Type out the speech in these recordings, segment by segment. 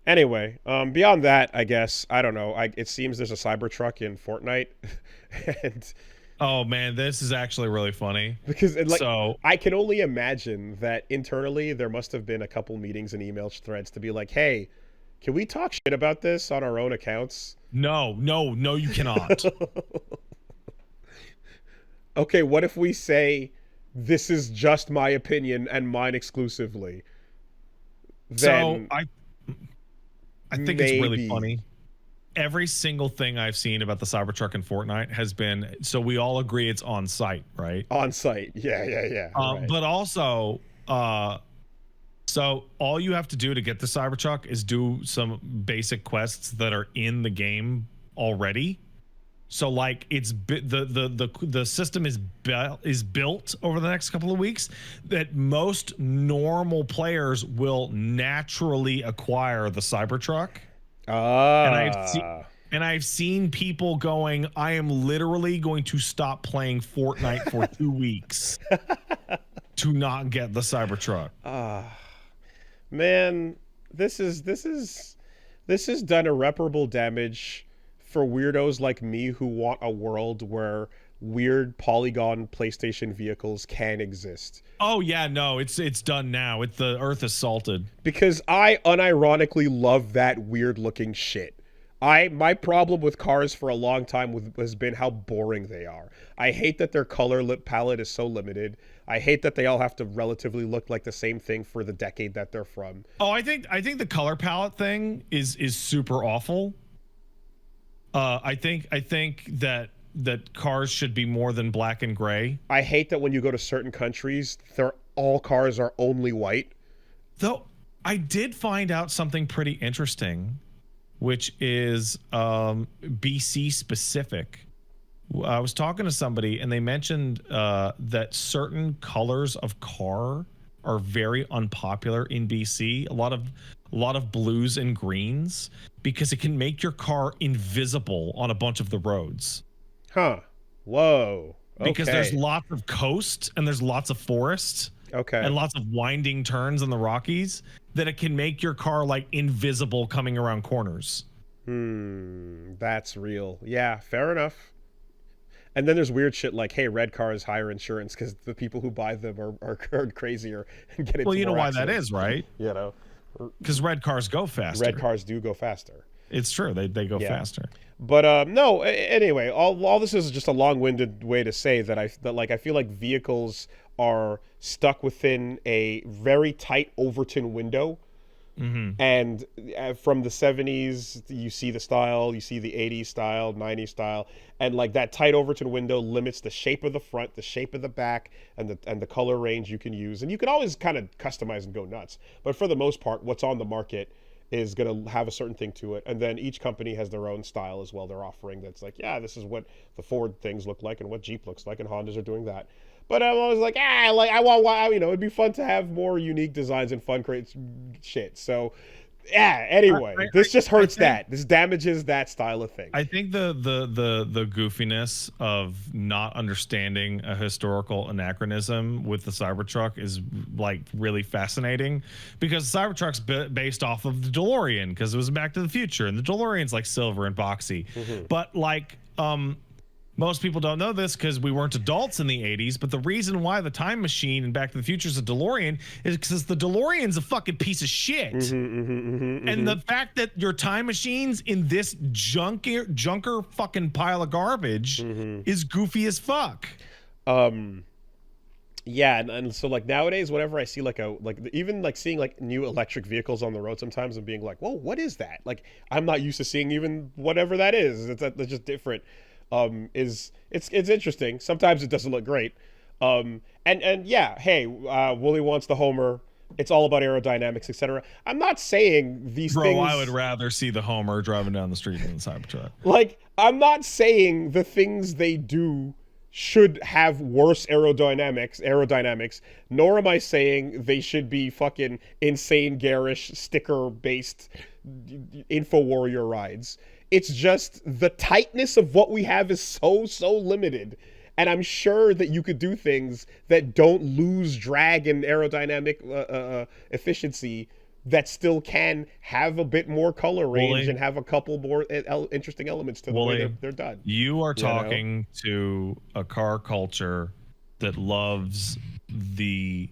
Anyway, beyond that, I guess I don't know. It seems there's a Cybertruck in Fortnite, and Oh man, this is actually really funny. because like So I can only imagine that internally there must have been a couple meetings and email threads to be like, hey, can we talk shit about this on our own accounts? no, no, no, you cannot. Okay, what if we say this is just my opinion and mine exclusively? So Then I think it's really maybe funny. Every single thing I've seen about the Cybertruck in Fortnite has been so we all agree it's on site, right? on site. Yeah, yeah, yeah. Right. But also, so all you have to do to get the Cybertruck is do some basic quests that are in the game already. So like the system is built over the next couple of weeks that most normal players will naturally acquire the Cybertruck. And Ah. I've seen people going, I am literally going to stop playing Fortnite for 2 weeks to not get the Cybertruck. Ah. Man, this has done irreparable damage for weirdos like me who want a world where weird polygon PlayStation vehicles can exist. Oh yeah, no, it's done now. It's the earth is salted. Because I unironically love that weird looking shit. My problem with cars for a long time has been how boring they are. I hate that their color palette is so limited. I hate that they all have to relatively look like the same thing for the decade that they're from. Oh, I think the color palette thing is super awful. I think that cars should be more than black and gray. I hate that when you go to certain countries, all cars are only white. Though I did find out something pretty interesting, which is BC specific. I was talking to somebody and they mentioned that certain colors of car are very unpopular in BC. A lot of blues and greens because it can make your car invisible on a bunch of the roads. Huh. Whoa. Because there's Okay. lots of coast and there's lots of forest Okay. and lots of winding turns in the Rockies that it can make your car like invisible coming around corners. That's real. Yeah, fair enough. And then there's weird shit like, hey, red cars higher insurance because the people who buy them are crazier and get Well, into you know more why that accidents. is, right? You know, Because red cars go red faster. cars do go faster. It's true. They go Yeah. faster. But no. Anyway, all this is just a long-winded way to say that I feel like vehicles are stuck within a very tight Overton window. And from the 70s, you see the style, you see the 80s style, 90s style, and like that tight Overton window limits the shape of the front, the shape of the back, and the color range you can use. And you can always kind of customize and go nuts. But for the most part, what's on the market is going to have a certain thing to it. And then each company has their own style as well. They're offering that's like, yeah, this is what the Ford things look like and what Jeep looks like, and Hondas are doing that. But I'm always like, like I want, it'd be fun to have more unique designs and fun create shit. So, yeah. Anyway, this just hurts that. This damages that style of thing. I think the goofiness of not understanding a historical anachronism with the Cybertruck is like really fascinating because the Cybertruck's based off of the DeLorean because it was Back to the Future and the DeLorean's like silver and boxy, but like most people don't know this because we weren't adults in the 80s, but the reason why the time machine in Back to the Future is a DeLorean is because the DeLorean's a fucking piece of shit. And the fact that your time machine's in this junker fucking pile of garbage is goofy as fuck. Yeah, and so like nowadays, whenever I see even like seeing like new electric vehicles on the road, sometimes I'm being like, whoa, what is that? Like I'm not used to seeing even whatever that is. That's just different. It's interesting. Sometimes it doesn't look great. And yeah, hey, Wooly wants the Homer. It's all about aerodynamics, etc. I'm not saying these Bro, things. I would rather see the Homer driving down the street than the Cybertruck. Like, I'm not saying the things they do should have worse aerodynamics, nor am I saying they should be fucking insane garish sticker based info warrior rides. It's just the tightness of what we have is so limited. And I'm sure that you could do things that don't lose drag and aerodynamic efficiency that still can have a bit more color range Woolie, and have a couple more interesting elements to the way Woolie, they're done. you are You know? talking to a car culture that loves the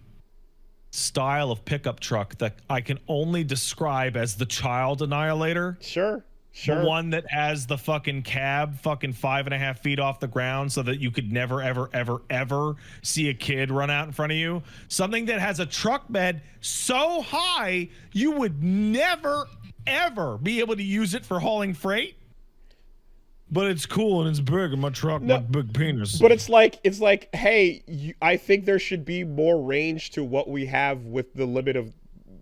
style of pickup truck that I can only describe as the child annihilator. Sure. The one that has the fucking cab fucking 5.5 feet off the ground so that you could never, ever, ever, ever see a kid run out in front of you. Something that has a truck bed so high you would never, ever be able to use it for hauling freight. But it's cool and it's big, and my truck, my big penis. But it's like, hey, I think there should be more range to what we have with the limit of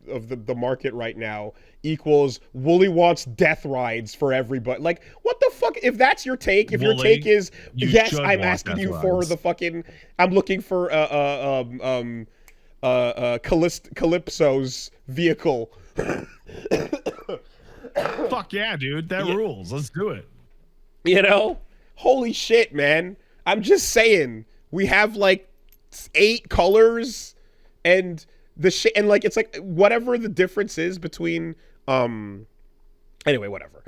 the market right now. Equals Woolie wants death rides for everybody. Like, what the fuck? If that's your take, if Woolie, your take is yes, I'm asking you for the fucking, I'm looking for Calypso's vehicle. Fuck yeah, dude, that rules. Let's do it. You know, holy shit, man. I'm just saying, we have like 8 colors, and the shit, and like it's like whatever the difference is between anyway, whatever.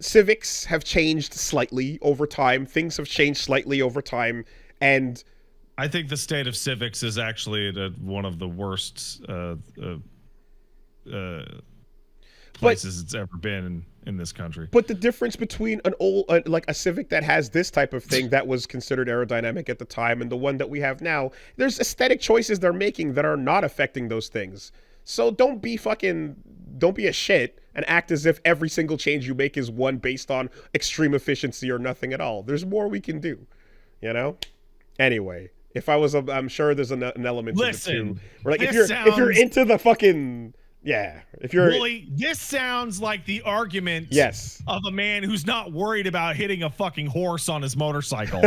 Civics have changed slightly over time. Things have changed slightly over time, and I think the state of civics is actually one of the worst places it's ever been in this country. But the difference between an old like a Civic that has this type of thing that was considered aerodynamic at the time and the one that we have now, there's aesthetic choices they're making that are not affecting those things. So don't be a shit and act as if every single change you make is one based on extreme efficiency or nothing at all. There's more we can do, you know? Anyway, I'm sure there's an element to the two. Where, like, if you're into the fucking, yeah, if you're Woolie, this sounds like the argument of a man who's not worried about hitting a fucking horse on his motorcycle.